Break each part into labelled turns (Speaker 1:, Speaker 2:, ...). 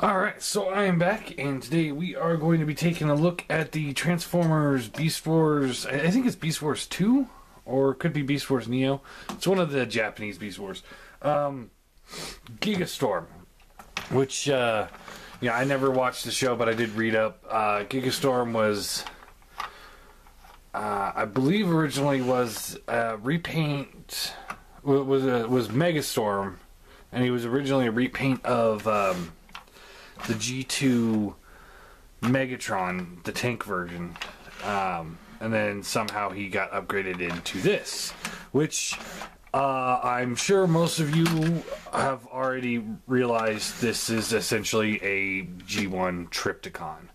Speaker 1: Alright, so I am back, and today we are going to be taking a look at the Transformers Beast Wars. I think it's Beast Wars 2, or it could be Beast Wars Neo. It's one of the Japanese Beast Wars. Gigastorm, which, I never watched the show, but I did read up. Gigastorm was, I believe originally was repaint, was Megastorm, and he was originally a repaint of, the G2 Megatron, the tank version, and then somehow he got upgraded into this, which I'm sure most of you have already realized this is essentially a G1 trypticon.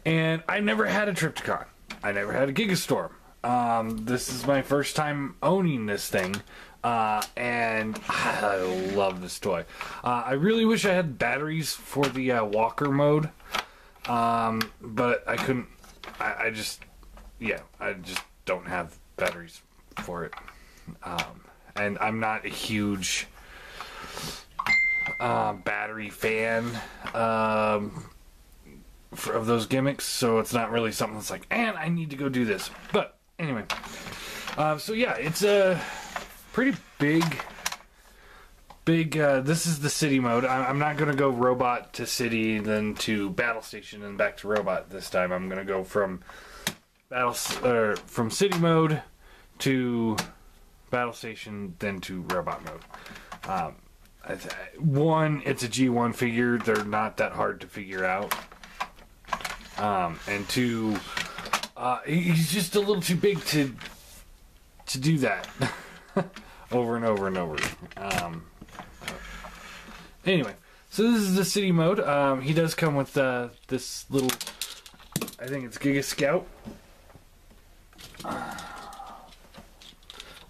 Speaker 1: And I never had a trypticon. I never had a Gigastorm. This is my first time owning this thing. And I love this toy. I really wish I had batteries for the walker mode, but I couldn't. I just don't have batteries for it. And I'm not a huge battery fan of those gimmicks, so it's not really something that's like, and I need to go do this. But anyway, so yeah, it's a pretty big, this is the city mode. I'm not going to go robot to city, then to battle station, and back to robot this time. I'm going to go from from city mode to battle station, then to robot mode. One, it's a G1 figure. They're not that hard to figure out. And two, he's just a little too big to do that. Over and over and over. Anyway, so this is the city mode. He does come with this little, I think it's Giga Scout.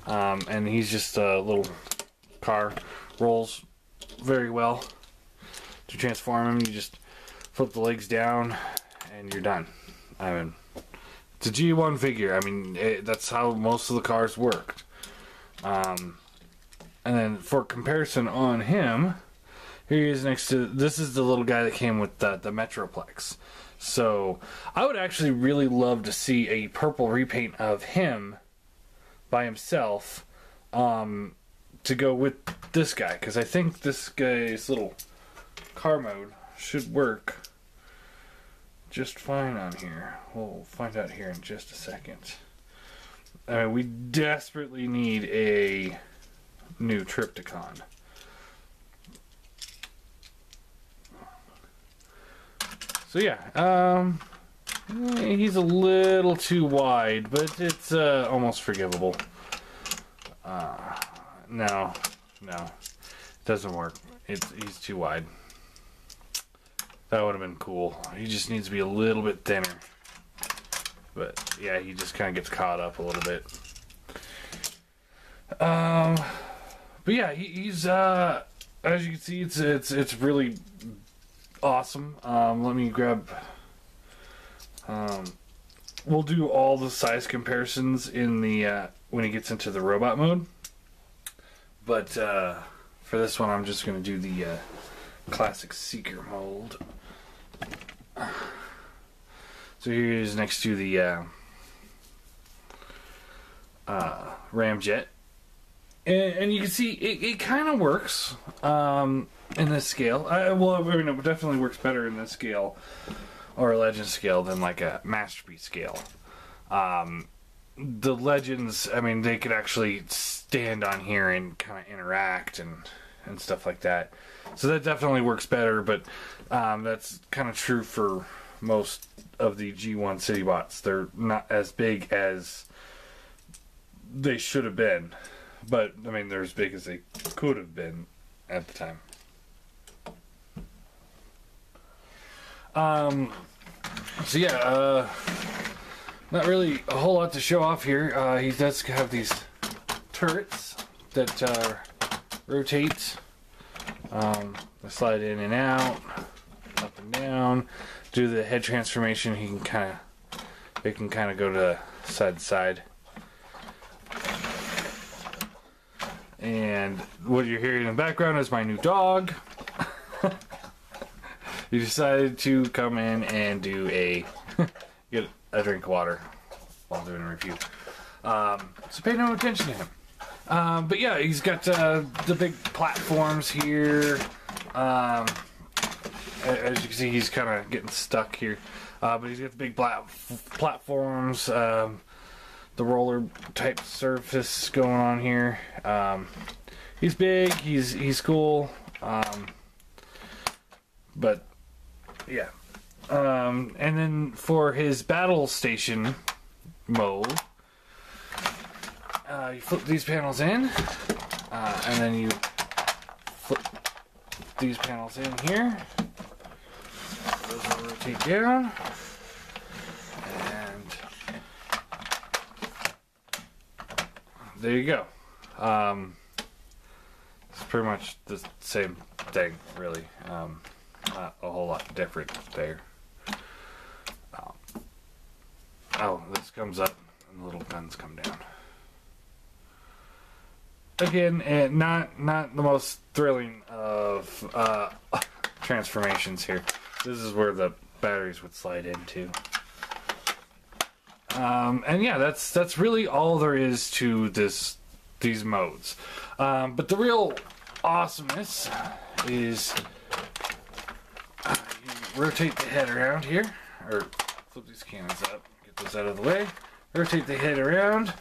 Speaker 1: And he's just a little car. Rolls very well. To transform him, you just flip the legs down and you're done. I mean, it's a G1 figure. I mean, that's how most of the cars worked. And then for comparison on him, here he is next to, this is the little guy that came with the Metroplex. So I would actually really love to see a purple repaint of him by himself, to go with this guy, because I think this guy's little car mode should work just fine on here. We'll find out here in just a second. I mean, we desperately need a new trypticon. So yeah, he's a little too wide, but it's almost forgivable. No, it doesn't work. He's too wide. That would have been cool. He just needs to be a little bit thinner. But yeah, he just kind of gets caught up a little bit. But yeah, he's as you can see, it's really awesome. Let me grab. We'll do all the size comparisons in the when he gets into the robot mode. But for this one, I'm just going to do the classic Seeker mold. So here he is next to the Ramjet. And you can see it kind of works in this scale. It definitely works better in this scale or a Legend scale than like a Masterpiece scale. The Legends, I mean, they could actually stand on here and kind of interact and stuff like that. So that definitely works better, but that's kind of true for most of the G1 City Bots. They're not as big as they should have been, but I mean, they're as big as they could have been at the time. So yeah, not really a whole lot to show off here. He does have these turrets that rotate. They slide in and out, up and down. Do the head transformation. It can kind of go to side to side. And what you're hearing in the background is my new dog. he decided to come in and do a get a drink of water while doing a review. So pay no attention to him. But yeah, he's got the big platforms here. As you can see, he's kind of getting stuck here. But he's got the big platforms, the roller type surface going on here. He's big, he's cool. But yeah. And then for his battle station mode, you flip these panels in, and then you flip these panels in here. Those will rotate down, and there you go. It's pretty much the same thing, really. Not a whole lot different there. Oh, this comes up, and the little guns come down. Again, not the most thrilling of transformations here. This is where the batteries would slide into. And yeah, that's really all there is to these modes. But the real awesomeness is you rotate the head around here, or flip these cannons up, get those out of the way, rotate the head around,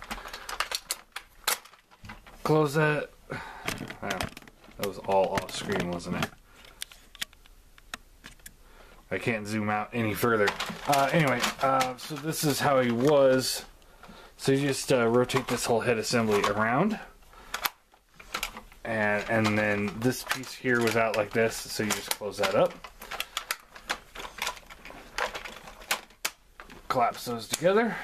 Speaker 1: close that. That was all off screen, wasn't it? I can't zoom out any further. Anyway, so this is how he was. So you just rotate this whole head assembly around. And then this piece here was out like this, so you just close that up. Collapse those together.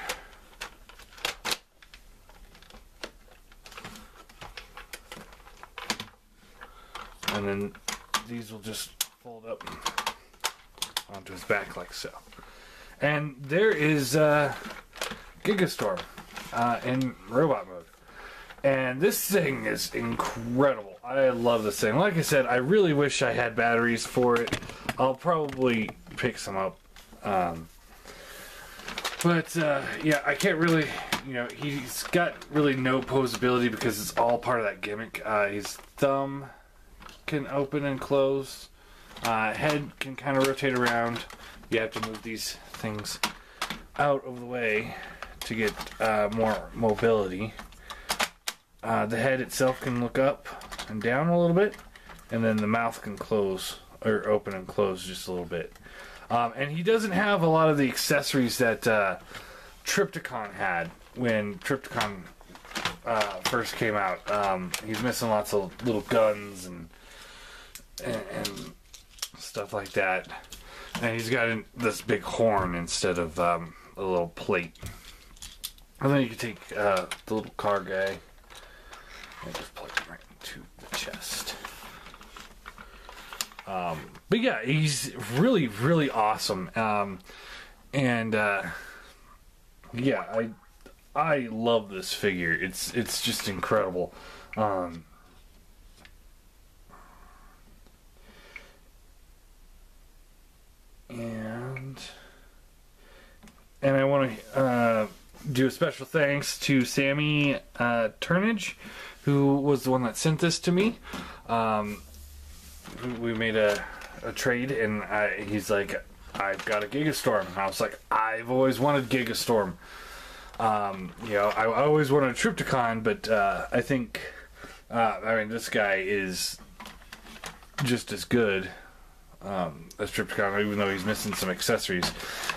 Speaker 1: And then these will just fold up onto his back like so. And there is Gigastorm in robot mode. And this thing is incredible. I love this thing. Like I said, I really wish I had batteries for it. I'll probably pick some up. But yeah, I can't really, he's got really no posability because it's all part of that gimmick. His thumb can open and close. Head can kind of rotate around. You have to move these things out of the way to get more mobility. The head itself can look up and down a little bit, and then the mouth can close or open and close just a little bit. And he doesn't have a lot of the accessories that Trypticon had when Trypticon first came out. He's missing lots of little guns and stuff like that. And he's got this big horn instead of a little plate. And then you can take the little car guy and just plug him right into the chest. But yeah, he's really, really awesome. And yeah, I love this figure. It's just incredible. And I want to do a special thanks to Sammy Turnage, who was the one that sent this to me. We made a trade, and he's like, I've got a Gigastorm. And I was like, I've always wanted Gigastorm. I always wanted a Trypticon, but I think, this guy is just as good as Trypticon, even though he's missing some accessories.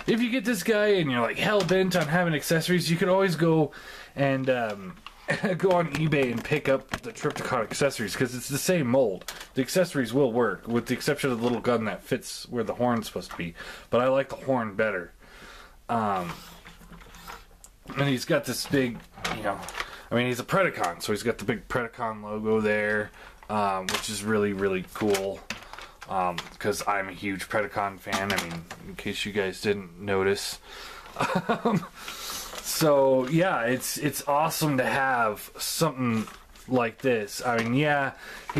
Speaker 1: If you get this guy and you're like hell bent on having accessories, you can always go and go on eBay and pick up the Trypticon accessories, because it's the same mold. The accessories will work, with the exception of the little gun that fits where the horn's supposed to be. But I like the horn better. And he's got this big, he's a Predacon, so he's got the big Predacon logo there, which is really, really cool. Because I'm a huge Predacon fan, in case you guys didn't notice. So yeah, it's awesome to have something like this, I mean, yeah,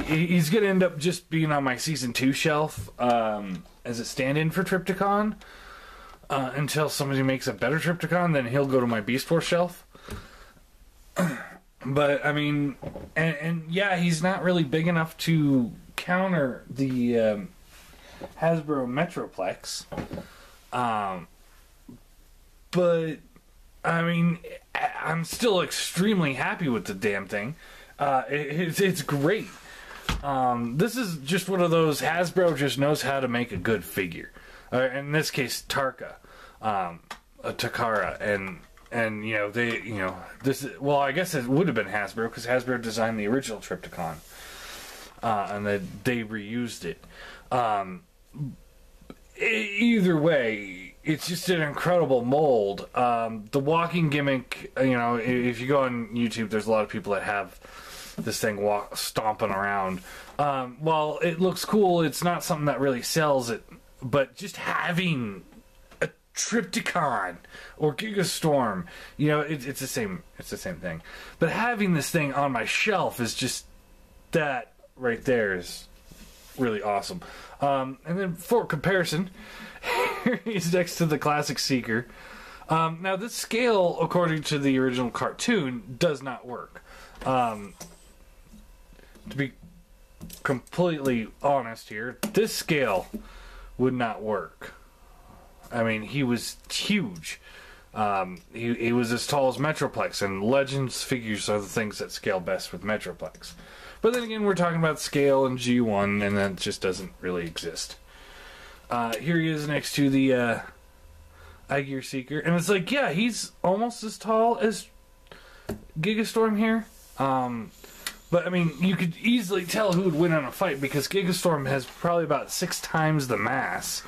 Speaker 1: he's going to end up just being on my Season 2 shelf as a stand-in for Trypticon. Until somebody makes a better Trypticon, then he'll go to my Beast Force shelf. But, I mean, and yeah, he's not really big enough to counter the Hasbro Metroplex. But, I mean, I'm still extremely happy with the damn thing. It's great. This is just one of those, Hasbro just knows how to make a good figure. In this case, Takara, and you know, they, you know, this is, well, I guess it would have been Hasbro because Hasbro designed the original Trypticon, and they reused it. Either way, it's just an incredible mold. The walking gimmick, you know, if you go on YouTube, there's a lot of people that have this thing stomping around. While it looks cool, it's not something that really sells it. But just having a Trypticon or Gigastorm, you know, it's the same. It's the same thing. But having this thing on my shelf is just, that right there is really awesome. And then for comparison, here he's next to the Classic Seeker. Now this scale, according to the original cartoon, does not work. To be completely honest here, this scale would not work. I mean, he was huge. He was as tall as Metroplex, and Legends figures are the things that scale best with Metroplex. But then again, we're talking about scale and G1, and that just doesn't really exist. Here he is next to the iGear Seeker, and it's like, yeah, he's almost as tall as Gigastorm here. But, I mean, you could easily tell who would win on a fight because Gigastorm has probably about 6 times the mass.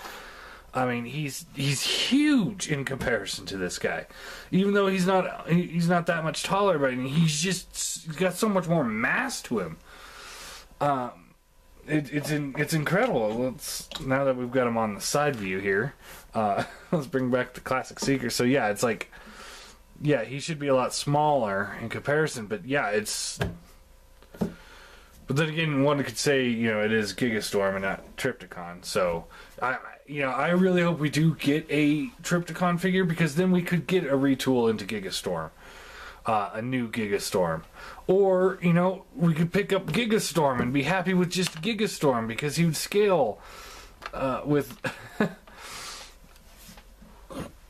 Speaker 1: I mean, he's huge in comparison to this guy. Even though he's not that much taller, but he's got so much more mass to him. It's incredible. Now that we've got him on the side view here, let's bring back the Classic Seeker. So, yeah, it's like, yeah, he should be a lot smaller in comparison, but yeah, it's... But then again, one could say, you know, it is Gigastorm and not Trypticon. So, I really hope we do get a Trypticon figure because then we could get a retool into Gigastorm, a new Gigastorm, or you know, we could pick up Gigastorm and be happy with just Gigastorm because he would scale with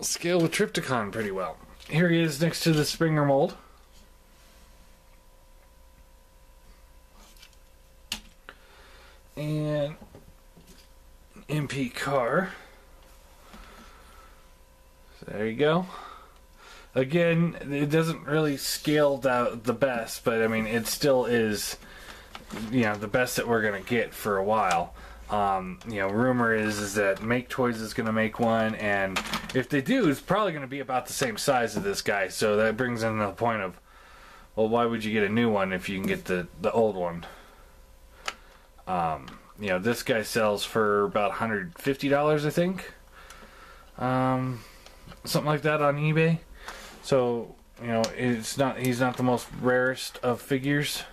Speaker 1: Trypticon pretty well. Here he is next to the Springer mold. And MP car. So there you go. Again, it doesn't really scale the best, but I mean, it still is, you know, the best that we're gonna get for a while. You know, rumor is that Make Toys is gonna make one, and if they do, it's probably gonna be about the same size of this guy. So that brings in the point of, well, why would you get a new one if you can get the old one? You know, this guy sells for about $150, I think. Something like that on eBay. So, you know, he's not the most rarest of figures.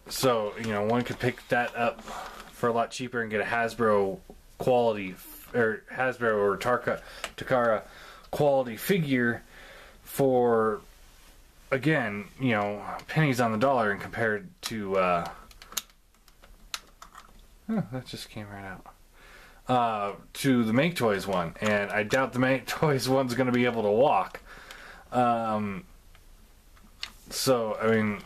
Speaker 1: So, you know, one could pick that up for a lot cheaper and get a Hasbro quality, or Hasbro or Takara quality figure for, again, you know, pennies on the dollar and compared to, oh, that just came right out. To the Make Toys one. And I doubt the Make Toys one's going to be able to walk. So, I mean,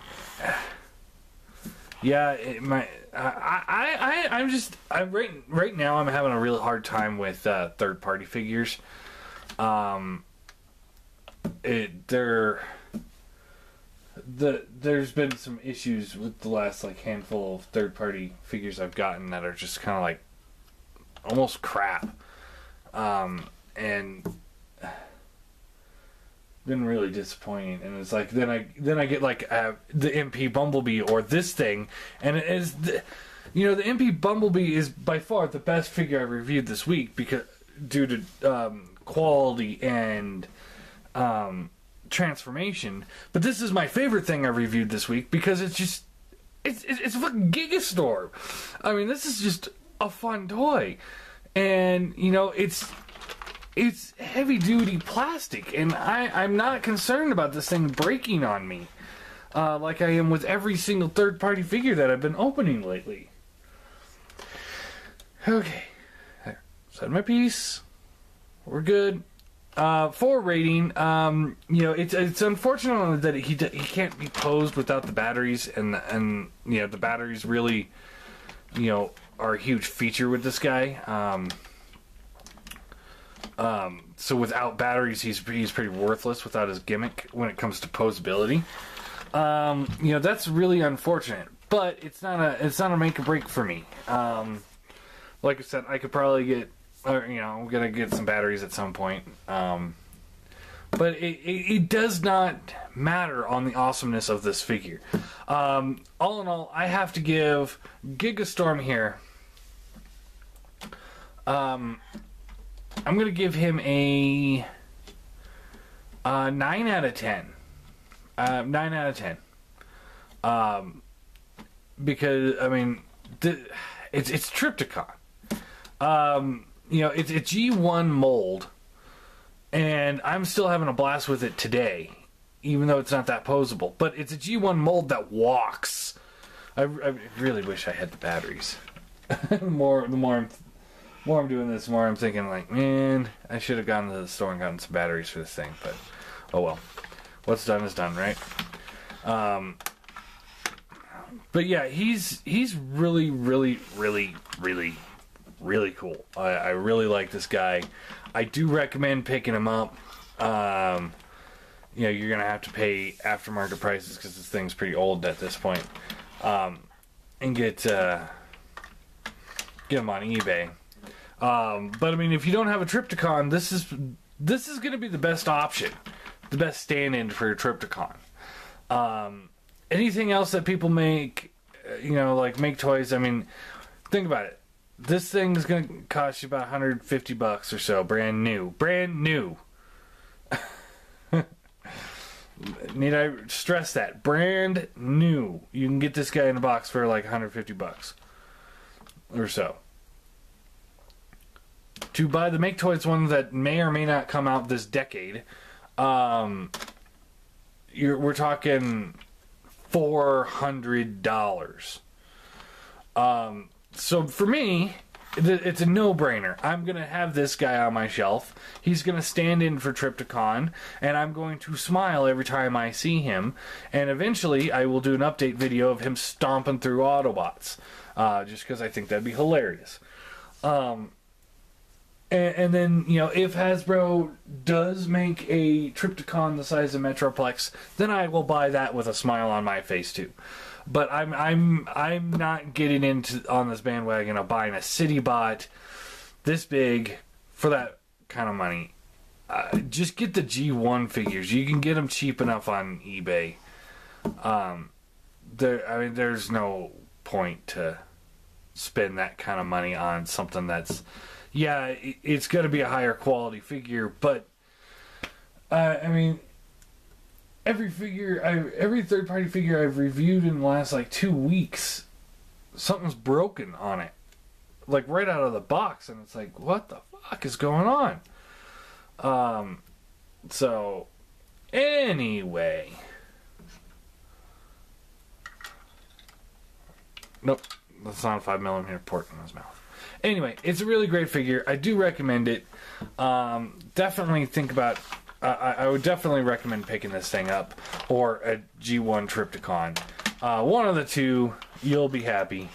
Speaker 1: yeah, it might, I'm right now I'm having a really hard time with, third-party figures. There's been some issues with the last like handful of third-party figures I've gotten that are just kind of like almost crap, and been really disappointing. And it's like then I get like the MP Bumblebee or this thing, and it is you know, the MP Bumblebee is by far the best figure I reviewed this week because due to quality and transformation, but this is my favorite thing I reviewed this week because it's just it's a fucking Gigastorm. I mean, this is just a fun toy, and you know it's heavy duty plastic, and I'm not concerned about this thing breaking on me like I am with every single third party figure that I've been opening lately. Okay, there. Said my piece. We're good. 4 rating. You know, it's unfortunate that he can't be posed without the batteries, and you know the batteries really, you know, are a huge feature with this guy. So without batteries, he's pretty worthless without his gimmick when it comes to posability. You know, that's really unfortunate, but it's not a make or break for me. Like I said, I could probably get, you know, I'm gonna get some batteries at some point. But it does not matter on the awesomeness of this figure. All in all, I have to give Gigastorm here. I'm gonna give him a 9 out of 10. 9 out of 10. Because I mean, it's trypticon. You know, it's a G1 mold, and I'm still having a blast with it today, even though it's not that posable. But it's a G1 mold that walks. I really wish I had the batteries. the more I'm doing this, the more I'm thinking like, man, I should have gone to the store and gotten some batteries for this thing. But oh well, what's done is done, right? But yeah, he's really cool. I really like this guy. I do recommend picking him up. You know, you're gonna have to pay aftermarket prices because this thing's pretty old at this point, and get him on eBay. But I mean, if you don't have a Trypticon, this is gonna be the best option, the best stand-in for a Trypticon. Anything else that people make, you know, like make toys. I mean, think about it. This thing's gonna cost you about $150 or so, brand new. Need I stress that? Brand new. You can get this guy in a box for like $150 or so. To buy the Make Toys one that may or may not come out this decade, we're talking $400. So for me, it's a no-brainer. I'm going to have this guy on my shelf. He's going to stand in for Trypticon, and I'm going to smile every time I see him. And eventually, I will do an update video of him stomping through Autobots, just because I think that'd be hilarious. And then, you know, if Hasbro does make a Trypticon the size of Metroplex, then I will buy that with a smile on my face too. But I'm not getting into on this bandwagon of buying a city bot this big for that kind of money. Just get the G1 figures. You can get them cheap enough on eBay. There's no point to spend that kind of money on something that's, yeah, it's going to be a higher quality figure, but I mean, every third-party figure I've reviewed in the last like 2 weeks, something's broken on it, like right out of the box, and it's like, what the fuck is going on? So anyway, nope, that's not a 5mm port in his mouth. Anyway, it's a really great figure. I do recommend it. Definitely think about. I would definitely recommend picking this thing up, or a G1 Trypticon. One of the two, you'll be happy.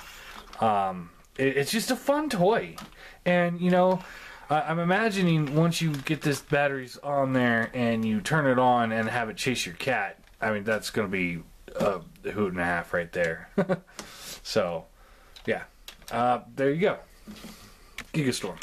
Speaker 1: It's just a fun toy, and you know, I'm imagining once you get this batteries on there and you turn it on and have it chase your cat. I mean, that's going to be a hoot and a half right there. So, yeah, there you go, Gigastorm.